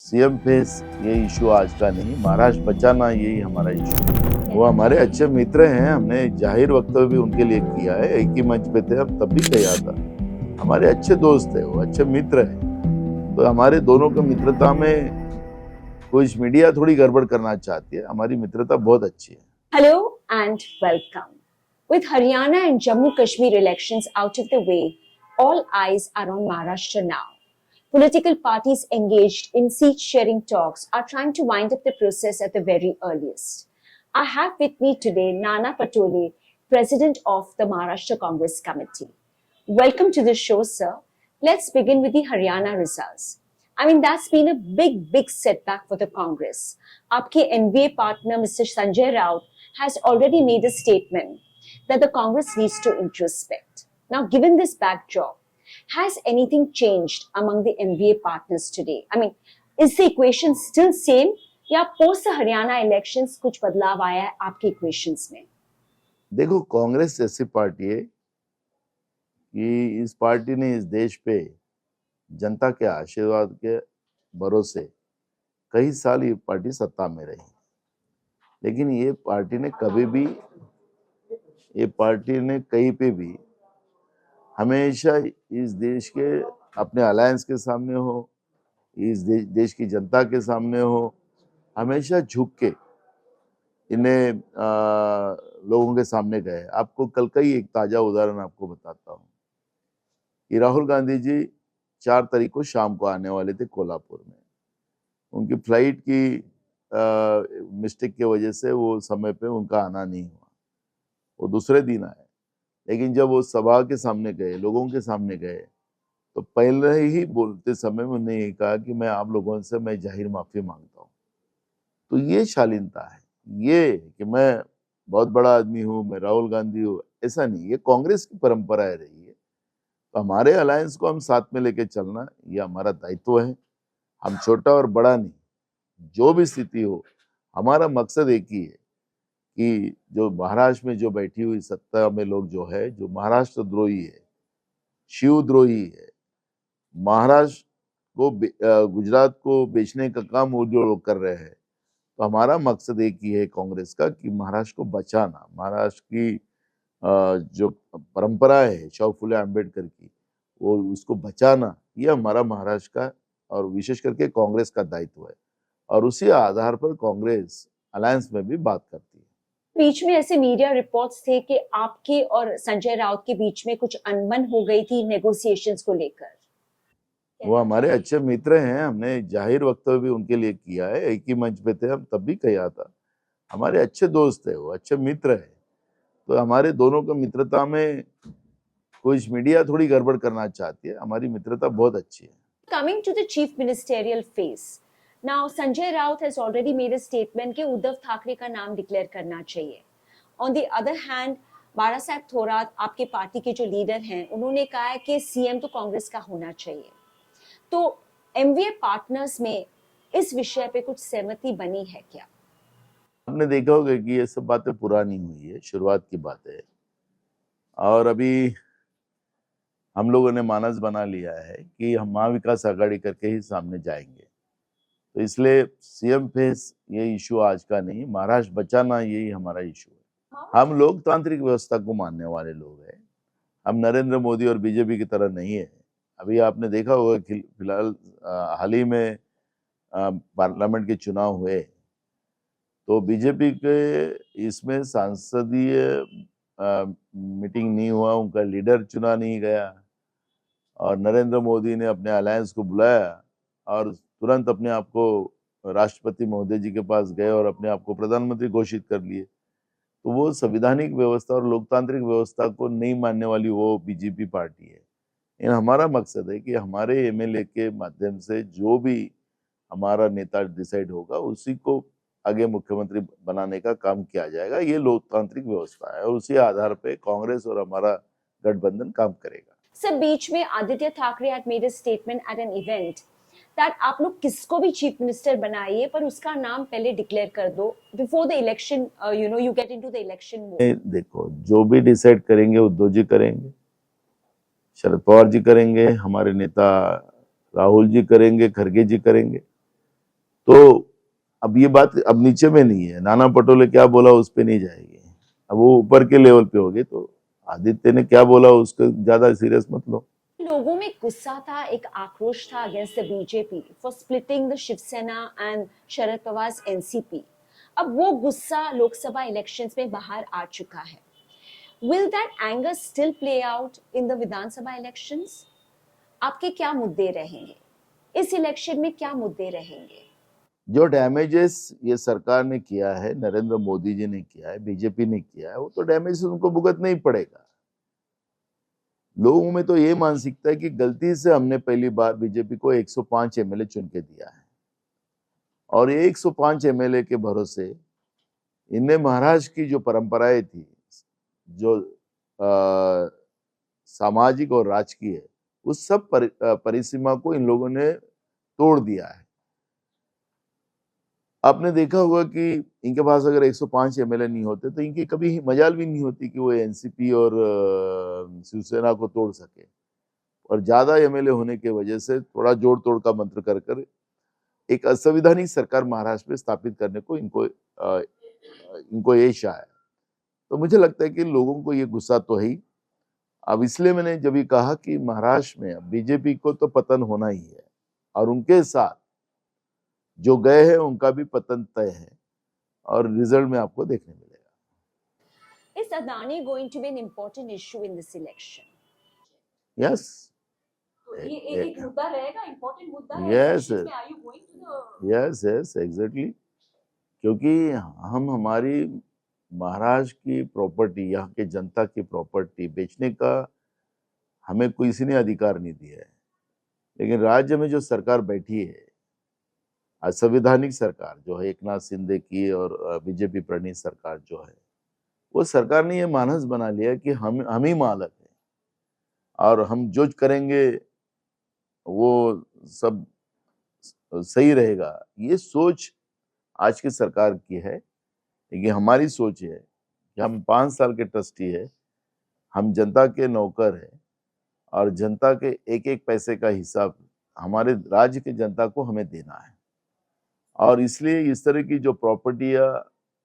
CM face ये issue आज का नहीं, महाराष्ट्र बचाना यही हमारा इशू है। वो हमारे अच्छे मित्र हैं, हमने जाहिर वक्तव्य भी उनके लिए किया है, एक ही मंच पे थे हम, तब भी कहा था। हमारे अच्छे दोस्त है, वो अच्छे मित्र हैं, तो हमारे दोनों की मित्रता में कुछ मीडिया थोड़ी गड़बड़ करना चाहती है, हमारी मित्रता बहुत अच्छी है। Hello and welcome. With Haryana and Jammu Kashmir elections out of the way, all eyes are on Maharashtra now. Political parties engaged in seat sharing talks are trying to wind up the process at the very earliest. I have with me today Nana Patole, President of the Maharashtra Congress Committee. Welcome to the show, sir. Let's begin with the Haryana results. I mean, that's been a big setback for the Congress. Aapke NVA partner, Mr. Sanjay Raut, has already made a statement that the Congress needs to introspect. Now, given this backdrop, has anything changed among the NVA partners today? I mean, is the equation still same? या post Haryana elections कुछ बदलाव आया है आपके equations में? देखो, कांग्रेस ऐसी party है कि इस पार्टी ने इस देश पे जनता के आशीर्वाद के भरोसे कई साल ये पार्टी सत्ता में रही, लेकिन ये पार्टी ने कहीं पे भी हमेशा इस देश के अपने अलायंस के सामने हो, इस देश की जनता के सामने हो, हमेशा झुक के इन्हें लोगों के सामने गए। आपको कल का ही एक ताजा उदाहरण आपको बताता हूँ कि राहुल गांधी जी 4 तारीख को शाम को आने वाले थे कोल्हापुर में। उनकी फ्लाइट की मिस्टेक की वजह से वो समय पे उनका आना नहीं हुआ, वो दूसरे दिन आए। लेकिन जब वो सभा के सामने गए, लोगों के सामने गए, तो पहले ही बोलते समय उन्होंने ये कहा कि मैं आप लोगों से मैं जाहिर माफी मांगता हूँ। तो ये शालीनता है, ये कि मैं बहुत बड़ा आदमी हूँ, मैं राहुल गांधी हूँ, ऐसा नहीं। ये कांग्रेस की परंपरा रही है। तो हमारे अलायंस को हम साथ में लेके चलना ये हमारा दायित्व है। हम छोटा और बड़ा नहीं, जो भी स्थिति हो, हमारा मकसद एक ही है कि जो महाराष्ट्र में जो बैठी हुई सत्ता में लोग जो है, जो महाराष्ट्र द्रोही है, शिव द्रोही है, महाराष्ट्र को गुजरात को बेचने का काम वो जो लोग कर रहे हैं, तो हमारा मकसद एक ही है कांग्रेस का कि महाराष्ट्र को बचाना, महाराष्ट्र की जो परंपरा है शाहू फुले अम्बेडकर की, वो उसको बचाना, ये हमारा महाराष्ट्र का और विशेष करके कांग्रेस का दायित्व है। और उसी आधार पर कांग्रेस अलायंस में भी बात करती है। बीच में ऐसे मीडिया रिपोर्ट्स थे कि आपके और संजय राउत के बीच में कुछ अनबन हो गई थी नेगोशिएशंस को लेकर। वो हमारे अच्छे मित्र हैं, हमने जाहिर वक्तव्य भी उनके लिए किया है, एक ही मंच पे थे हम, तब भी कहा था। हमारे अच्छे दोस्त है, वो अच्छे मित्र है, तो हमारे दोनों की मित्रता में कुछ मीडिया थोड़ी गड़बड़ करना चाहती है, हमारी मित्रता बहुत अच्छी है। Coming to the chief ministerial phase, now Sanjay Raut has already made a statement कि उद्धव ठाकरे का नाम डिक्लेयर करना चाहिए. On the other hand, बाला साहब थोराट आपके पार्टी के जो लीडर हैं, उन्होंने कहा है कि सीएम तो कांग्रेस का होना चाहिए. तो एमवीए पार्टनर्स में इस विषय पे कुछ सहमति बनी है क्या? आपने देखा होगा कि ये सब बातें पुरानी हुई है, शुरुआत की बात है, और अभी हम लोगों ने मानस बना लिया है कि हम महाविकास आघाड़ी करके ही सामने जाएंगे। तो इसलिए सीएम फेस ये इशू आज का नहीं, महाराष्ट्र बचाना यही हमारा इशू है। हम लोकतांत्रिक व्यवस्था को मानने वाले लोग हैं, हम नरेंद्र मोदी और बीजेपी की तरह नहीं है। अभी आपने देखा होगा कि फिलहाल हाल ही में पार्लियामेंट के चुनाव हुए, तो बीजेपी के इसमें सांसदीय मीटिंग नहीं हुआ, उनका लीडर चुना नहीं गया, और नरेंद्र मोदी ने अपने अलायंस को बुलाया और तुरंत अपने आप को राष्ट्रपति महोदय जी के पास गए और अपने आप को प्रधानमंत्री घोषित कर लिए। तो वो संवैधानिक व्यवस्था और लोकतांत्रिक व्यवस्था को नहीं मानने वाली वो बीजेपी पार्टी है। इन हमारा मकसद है कि हमारे एमएलए के माध्यम से जो भी हमारा नेता डिसाइड होगा उसी को आगे मुख्यमंत्री बनाने का काम किया जाएगा। ये लोकतांत्रिक व्यवस्था है और उसी आधार पे कांग्रेस और हमारा गठबंधन काम करेगा। सर, बीच में Aditya Thackeray had made a statement at an event that आप लोग किसको भी चीफ मिनिस्टर बनाइए पर उसका नाम पहले डिक्लेयर कर दो before the election, you get into the election mode. देखो, जो भी डिसाइड करेंगे उद्धव जी करेंगे, शरद पवार जी करेंगे, हमारे नेता राहुल जी करेंगे, खड़गे जी करेंगे। तो अब ये बात अब नीचे में नहीं है, नाना पटोले क्या बोला उस पे नहीं जाएगी, अब वो ऊपर के लेवल पे होगी। तो आदित्य ने क्या बोला उसको ज्यादा सीरियस मत लो। लोगों में गुस्सा था, एक आक्रोश था against the BJP for splitting the Shiv Sena and Sharad Pawar NCP. अब वो गुस्सा लोकसभा इलेक्शंस में बाहर आ चुका है। Will that anger still play out in the Vidhan Sabha elections? आपके क्या मुद्दे रहेंगे इस इलेक्शन में, क्या मुद्दे रहेंगे? जो डैमेजेस ये सरकार ने किया है, नरेंद्र मोदी जी ने किया है, बीजेपी ने किया है, वो तो डैमेज उनको भुगतना ही पड़ेगा। लोगों में तो ये मानसिकता है कि गलती से हमने पहली बार बीजेपी को 105 एमएलए चुन के दिया है, और ये 105 एमएलए के भरोसे इनने महाराष्ट्र की जो परंपराएं थी, जो सामाजिक और राजकीय, उस सब परिसीमा को इन लोगों ने तोड़ दिया है। आपने देखा होगा कि इनके पास अगर 105 एमएलए नहीं होते तो इनकी कभी मजाल भी नहीं होती कि वो एनसीपी और शिवसेना को तोड़ सके, और ज्यादा एमएलए होने की वजह से थोड़ा जोड़ तोड़ का मंत्र कर कर एक असंवैधानिक सरकार महाराष्ट्र में स्थापित करने को इनको यश आया। तो मुझे लगता है कि लोगों को ये गुस्सा तो है ही। अब इसलिए मैंने जब ये कहा कि महाराष्ट्र में बीजेपी को तो पतन होना ही है, और उनके साथ जो गए हैं उनका भी पतन तय है, और रिजल्ट में आपको देखने मिलेगा। Is Adani going to be an important issue in this election? Yes, तो ये एक मुद्दा रहेगा, इंपॉर्टेंट मुद्दा है यस, इलेक्शंस में। Are you going to the yes, yes, exactly. क्योंकि हम हमारी महाराष्ट्र की प्रॉपर्टी, यहाँ के जनता की प्रॉपर्टी बेचने का हमें किसी ने अधिकार नहीं दिया है। लेकिन राज्य में जो सरकार बैठी है, असंवैधानिक सरकार जो है एकनाथ शिंदे की और बीजेपी प्रणीत सरकार जो है, वो सरकार ने ये मानस बना लिया कि हम ही मालक हैं, और हम जो करेंगे वो सब सही रहेगा। ये सोच आज की सरकार की है, लेकिन हमारी सोच है कि हम 5 साल के ट्रस्टी है, हम जनता के नौकर हैं, और जनता के एक एक पैसे का हिसाब हमारे राज्य की जनता को हमें देना है। और इसलिए इस तरह की जो प्रॉपर्टियां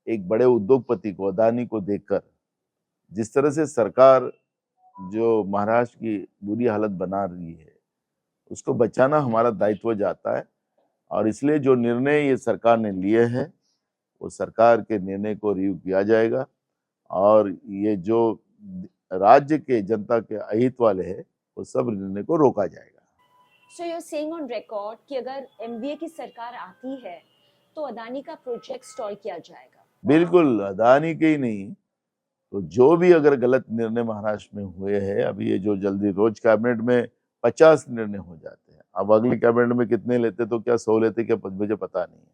एक बड़े उद्योगपति को, अदानी को देकर जिस तरह से सरकार जो महाराष्ट्र की बुरी हालत बना रही है, उसको बचाना हमारा दायित्व जाता है। और इसलिए जो निर्णय ये सरकार ने लिए हैं, वो सरकार के निर्णय को रिव्यू किया जाएगा, और ये जो राज्य के जनता के अहित वाले हैं, वो सब निर्णय को रोका जाएगा। So you're saying on record कि अगर एमवीए की सरकार आती है तो अदानी का प्रोजेक्ट स्टॉल किया जाएगा? बिल्कुल, अदानी के ही नहीं, तो जो भी अगर गलत निर्णय महाराष्ट्र में हुए हैं, अभी ये जो जल्दी रोज कैबिनेट में 50 निर्णय हो जाते हैं, अब अगली कैबिनेट में कितने लेते, तो क्या 100 लेते, क्या मुझे पता नहीं है,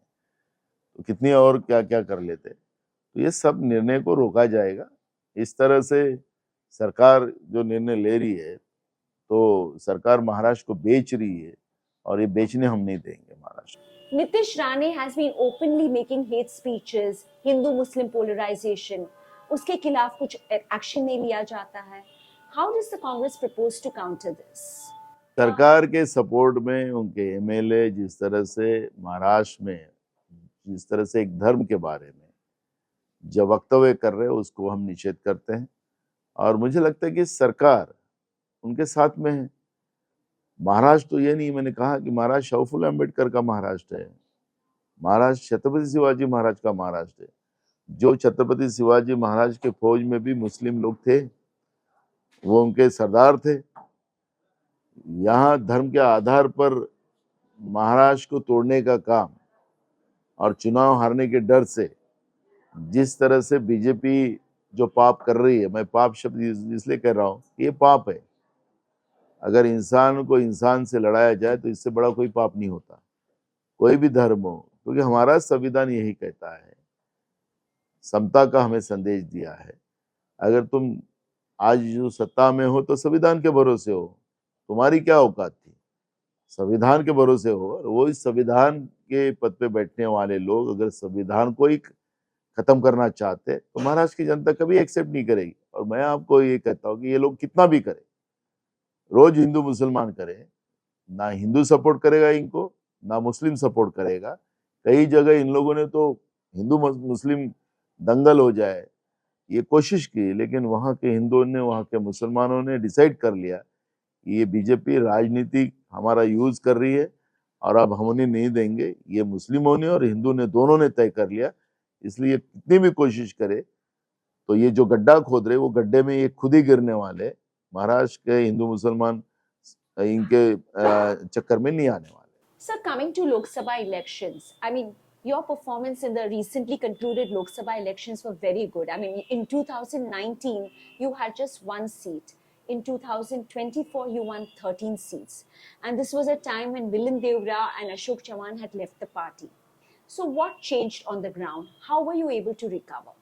तो कितनी और क्या क्या कर लेते। तो ये सब निर्णय को रोका जाएगा। इस तरह से सरकार जो निर्णय ले रही है, तो सरकार महाराष्ट्र को बेच रही है, और ये बेचने हम नहीं देंगे Maharashtra. Nitish Rane has been openly making hate speeches, Hindu-Muslim polarization. उसके खिलाफ कुछ एक्शन नहीं लिया जाता है। How does the Congress propose to counter this? सरकार के सपोर्ट में उनके एमएलए जिस तरह से महाराष्ट्र में जिस तरह से एक धर्म के बारे में जो वक्तव्य कर रहे हैं, उसको हम निषेध करते हैं, और मुझे लगता है कि सरकार उनके साथ में है। महाराष्ट्र तो ये नहीं, मैंने कहा कि महाराष्ट्र शौफुल अम्बेडकर का महाराष्ट्र है, महाराष्ट्र छत्रपति शिवाजी महाराज का महाराष्ट्र है। जो छत्रपति शिवाजी महाराज के फौज में भी मुस्लिम लोग थे, वो उनके सरदार थे। यहाँ धर्म के आधार पर महाराष्ट्र को तोड़ने का काम और चुनाव हारने के डर से जिस तरह से बीजेपी जो पाप कर रही है, मैं पाप शब्द इसलिए कह रहा हूँ, ये पाप है। अगर इंसान को इंसान से लड़ाया जाए तो इससे बड़ा कोई पाप नहीं होता, कोई भी धर्म हो, क्योंकि हमारा संविधान यही कहता है, समता का हमें संदेश दिया है। अगर तुम आज जो सत्ता में हो तो संविधान के भरोसे हो, तुम्हारी क्या औकात थी, संविधान के भरोसे हो। और वो इस संविधान के पद पे बैठने वाले लोग अगर संविधान को ही खत्म करना चाहते तो महाराष्ट्र की जनता कभी एक्सेप्ट नहीं करेगी। और मैं आपको ये कहता हूँ कि ये लोग कितना भी करें, रोज हिंदू मुसलमान करें, ना हिंदू सपोर्ट करेगा इनको, ना मुस्लिम सपोर्ट करेगा, कई जगह इन लोगों ने तो हिंदू मुस्लिम दंगल हो जाए ये कोशिश की, लेकिन वहाँ के हिंदुओं ने, वहाँ के मुसलमानों ने डिसाइड कर लिया ये बीजेपी राजनीति हमारा यूज कर रही है और अब हम उन्हें नहीं देंगे। ये मुस्लिमों ने और हिंदू ने दोनों ने तय कर लिया, इसलिए कितनी भी कोशिश करे तो ये जो गड्ढा खोद रहे वो गड्ढे में ये खुद ही गिरने वाले। महाराष्ट्र के हिंदू मुसलमान इनके चक्कर में नहीं आने वाले। Sir, coming to Lok Sabha elections, I mean, your performance in the recently concluded Lok Sabha elections were very good. I mean, in 2019, you had just one seat. In 2024, you won 13 seats. And this was a time when Willem Devra and Ashok Chavan had left the party. So, what changed on the ground? How were you able to recover?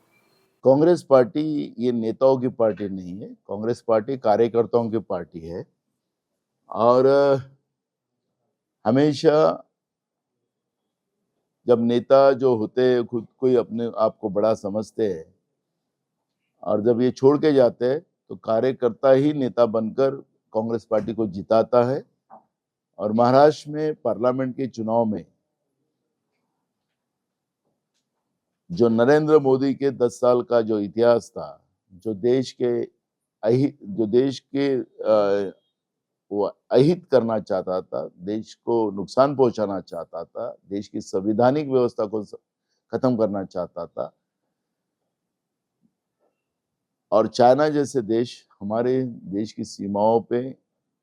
Congress party ये नेताओं की party नहीं है, Congress party कार्यकर्ताओं की party है। और हमेशा जब नेता जो होते हैं खुद को ही अपने आप को बड़ा समझते हैं और जब ये छोड़ के जाते हैं तो कार्यकर्ता ही नेता बनकर कांग्रेस पार्टी को जिताता है। और महाराष्ट्र में पार्लियामेंट के चुनाव में जो नरेंद्र मोदी के 10 साल का जो इतिहास था, जो देश के वो अहित करना चाहता था, देश को नुकसान पहुंचाना चाहता था, देश की संवैधानिक व्यवस्था को खत्म करना चाहता था और चाइना जैसे देश हमारे देश की सीमाओं पे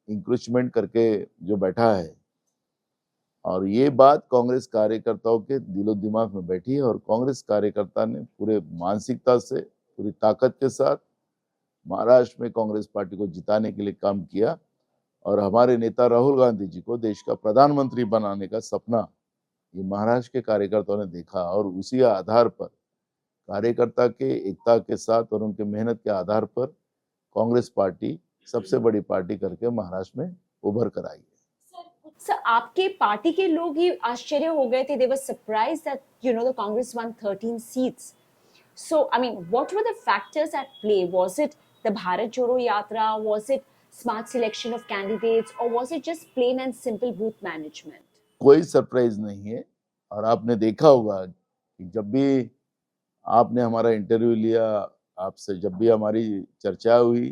इंक्रोचमेंट करके जो बैठा है, और ये बात कांग्रेस कार्यकर्ताओं के दिलो दिमाग में बैठी है और कांग्रेस कार्यकर्ता ने पूरे मानसिकता से, पूरी ताकत के साथ महाराष्ट्र में कांग्रेस पार्टी को जिताने के लिए काम किया और हमारे नेता राहुल गांधी जी को देश का प्रधानमंत्री बनाने का सपना ये महाराष्ट्र के कार्यकर्ताओं ने देखा और उसी आधार पर कार्यकर्ता के एकता के साथ और उनके मेहनत के आधार पर कांग्रेस पार्टी सबसे बड़ी पार्टी करके महाराष्ट्र में उभर कर आई है। सर, आपके पार्टी के लोग ही आश्चर्य हो गए थे. They were surprised that the Congress won 13 seats. So, I mean, what were the factors at play? Was it the Bharat Jodo Yatra? Was it smart selection of candidates? Or was it just plain and simple booth management? कोई surprise नहीं है और आपने देखा होगा कि जब भी आपने हमारा इंटरव्यू लिया, आपसे जब भी हमारी चर्चा हुई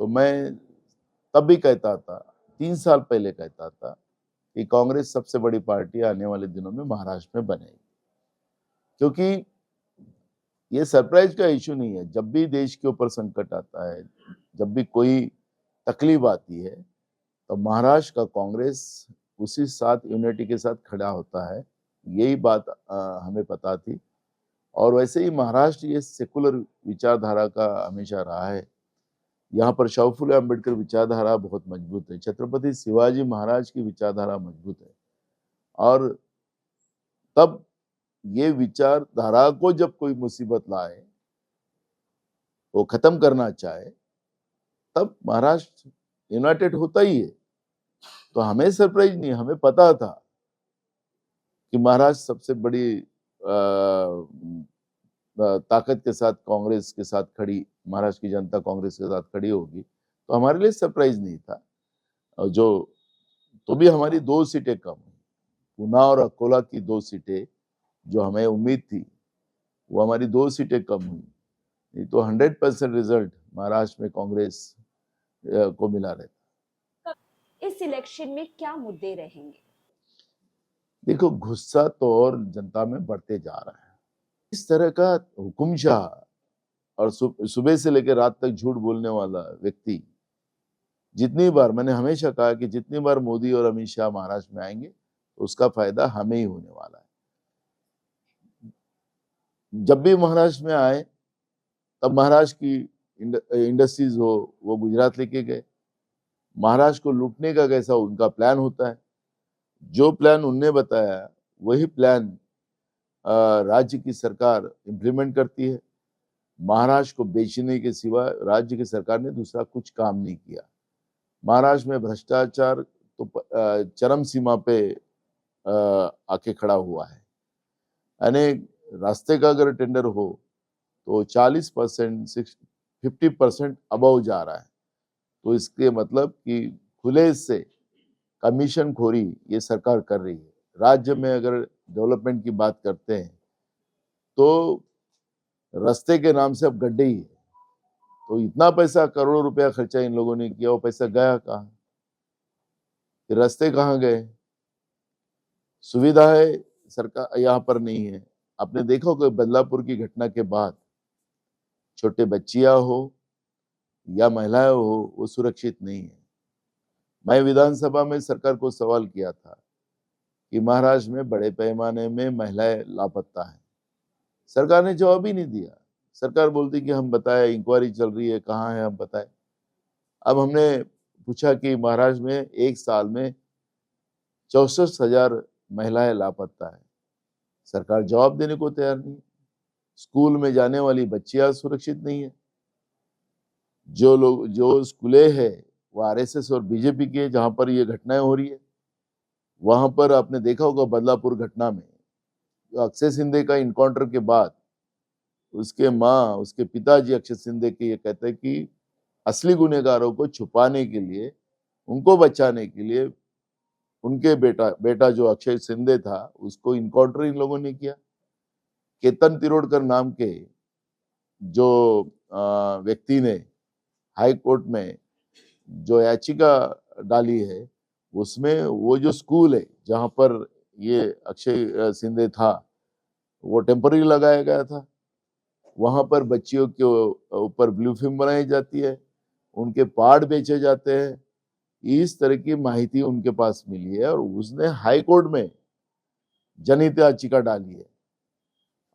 तो मैं तब भी कहता था, 3 साल पहले कहता था कि कांग्रेस सबसे बड़ी पार्टी आने वाले दिनों में महाराष्ट्र में बनेगी, क्योंकि ये सरप्राइज का इशू नहीं है। जब भी देश के ऊपर संकट आता है, जब भी कोई तकलीफ आती है तो महाराष्ट्र का कांग्रेस उसी साथ यूनिटी के साथ खड़ा होता है। यही बात हमें पता थी और वैसे ही महाराष्ट्र ये सेकुलर विचारधारा का हमेशा रहा है। यहाँ पर शाहू फुले अम्बेडकर विचारधारा बहुत मजबूत है, छत्रपति शिवाजी महाराज की विचारधारा मजबूत है और तब ये विचारधारा को जब कोई मुसीबत लाए, वो खत्म करना चाहे, तब महाराष्ट्र यूनाइटेड होता ही है। तो हमें सरप्राइज नहीं, हमें पता था कि महाराष्ट्र सबसे बड़ी ताकत के साथ कांग्रेस के साथ खड़ी, महाराष्ट्र की जनता कांग्रेस के साथ खड़ी होगी, तो हमारे लिए सरप्राइज नहीं था। जो तो भी हमारी 2 सीटें कम हुई, पुणे और अकोला की 2 सीटें जो हमें उम्मीद थी वो हमारी 2 सीटें कम हुई, नहीं तो 100% रिजल्ट महाराष्ट्र में कांग्रेस को मिला रहता। इस इलेक्शन में क्या मुद्दे रहेंगे? देखो, गुस्सा तो और जनता में बढ़ते जा रहा है। इस तरह का हुकुमशाह और सुबह से लेकर रात तक झूठ बोलने वाला व्यक्ति, जितनी बार, मैंने हमेशा कहा कि जितनी बार मोदी और अमित शाह महाराष्ट्र में आएंगे तो उसका फायदा हमें ही होने वाला है। जब भी महाराष्ट्र में आए तब महाराष्ट्र की इंडस्ट्रीज हो वो गुजरात लेके गए। महाराष्ट्र को लूटने का कैसा उनका प्लान होता है, जो प्लान उनने बताया वही प्लान राज्य की सरकार इम्प्लीमेंट करती है। महाराष्ट्र को बेचने के सिवा राज्य की सरकार ने दूसरा कुछ काम नहीं किया। महाराष्ट्र में भ्रष्टाचार तो चरम सीमा पे आके खड़ा हुआ है। यानी रास्ते का अगर टेंडर हो तो 40%, 50% अबव जा रहा है, तो इसके मतलब कि खुले से कमीशन खोरी ये सरकार कर रही है। राज्य में अगर डेवलपमेंट की बात करते हैं तो रास्ते के नाम से अब गड्ढे ही है। तो इतना पैसा, करोड़ों रुपया खर्चा इन लोगों ने किया, वो पैसा गया कहाँ? फिर रास्ते कहाँ गए? सुविधाएं सरकार यहाँ पर नहीं है। आपने देखा होगा बदलापुर की घटना के बाद छोटे बच्चियां हो या महिलाएं हो, वो सुरक्षित नहीं है। मैं विधानसभा में सरकार को सवाल किया था कि महाराष्ट्र में बड़े पैमाने में महिलाएं लापता हैं। सरकार ने जवाब ही नहीं दिया। सरकार बोलती कि हम बताए, इंक्वायरी चल रही है, कहाँ है हम बताए। अब हमने पूछा कि महाराष्ट्र में एक साल में 64,000 महिलाएं लापता है। सरकार जवाब देने को तैयार नहीं। स्कूल में जाने वाली बच्चियां सुरक्षित नहीं है। जो स्कूलें है वो आरएसएस और बीजेपी की है, जहां पर ये घटनाएं हो रही है। वहां पर आपने देखा होगा बदलापुर घटना में अक्षय सिंधे का इनकाउंटर के बाद उसके पिताजी अक्षय सिंधे के ये कहते हैं कि असली गुनहगारों को छुपाने के लिए, उनको बचाने के लिए उनके बेटा जो अक्षय सिंधे था उसको इनकाउंटर इन लोगों ने किया। केतन तिरोडकर नाम के जो व्यक्ति ने हाई कोर्ट में जो याचिका डाली है, उसमें वो जो स्कूल है जहां पर ये अक्षय सिंधे था वो टेम्पररी लगाया गया था। वहां पर बच्चियों के ऊपर ब्लू फिल्म बनाई जाती है, उनके पार्ट बेचे जाते हैं। इस तरह की माहिती उनके पास मिली है और उसने हाई कोर्ट में जनहित याचिका डाली है।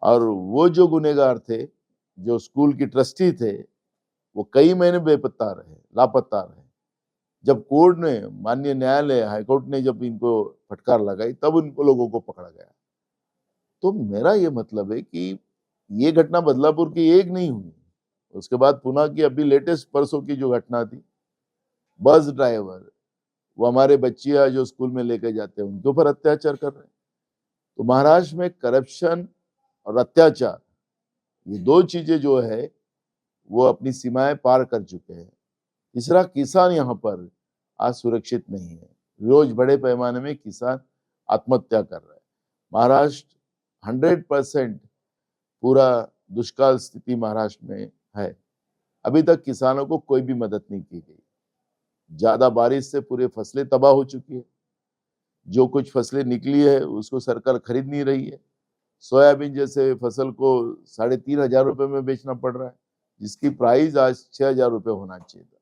और वो जो गुनहगार थे, जो स्कूल की ट्रस्टी थे, वो कई महीने बेपत्ता रहे, लापता रहे। जब कोर्ट ने, माननीय न्यायालय हाईकोर्ट ने जब इनको फटकार लगाई, तब उनको लोगों को पकड़ा गया। तो मेरा ये मतलब है कि ये घटना बदलापुर की एक नहीं हुई। उसके बाद पुणे की अभी लेटेस्ट परसों की जो घटना थी, बस ड्राइवर वो हमारे बच्चियां जो स्कूल में लेके जाते हैं उनके ऊपर अत्याचार कर रहे हैं। तो महाराष्ट्र में करप्शन और अत्याचार, ये दो चीजें जो है वो अपनी सीमाएं पार कर चुके हैं। तीसरा, किसान यहाँ पर आज सुरक्षित नहीं है। रोज बड़े पैमाने में किसान आत्महत्या कर रहे हैं। महाराष्ट्र 100% पूरा दुष्काल स्थिति महाराष्ट्र में है। अभी तक किसानों को कोई भी मदद नहीं की गई। ज्यादा बारिश से पूरे फसलें तबाह हो चुकी है। जो कुछ फसलें निकली है उसको सरकार खरीद नहीं रही है। सोयाबीन जैसे फसल को 3,500 रुपए में बेचना पड़ रहा है, जिसकी प्राइस आज 6,000 रुपए होना चाहिए था।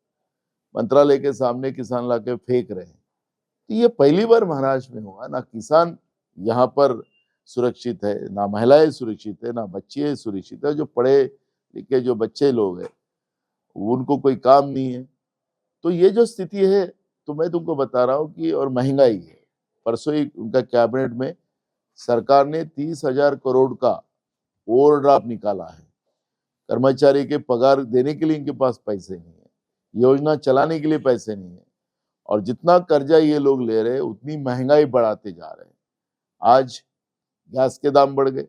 मंत्रालय के सामने किसान लाके फेंक रहे हैं। तो ये पहली बार महाराष्ट्र में हुआ। ना किसान यहाँ पर सुरक्षित है, ना महिलाएं सुरक्षित है, ना बच्चे सुरक्षित है। जो पढ़े लिखे जो बच्चे लोग हैं उनको कोई काम नहीं है। तो ये जो स्थिति है, तो मैं तुमको बता रहा हूँ कि, और महंगाई है। परसों ही उनका कैबिनेट में सरकार ने 30,000 करोड़ का ओवरड्राफ्ट निकाला है। कर्मचारी के पगार देने के लिए इनके पास पैसे नहीं है, योजना चलाने के लिए पैसे नहीं है, और जितना कर्जा ये लोग ले रहे हैं उतनी महंगाई बढ़ाते जा रहे हैं। आज गैस के दाम बढ़ गए,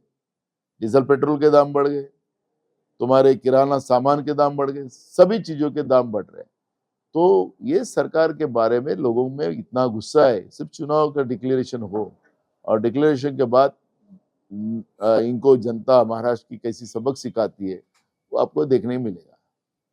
डीजल पेट्रोल के दाम बढ़ गए, तुम्हारे किराना सामान के दाम बढ़ गए, सभी चीजों के दाम बढ़ रहे हैं। तो ये सरकार के बारे में लोगों में इतना गुस्सा है। सिर्फ चुनाव का डिक्लेरेशन हो और डिक्लेरेशन के बाद इनको जनता महाराष्ट्र की कैसी सबक सिखाती है वो आपको देखने मिलेगा।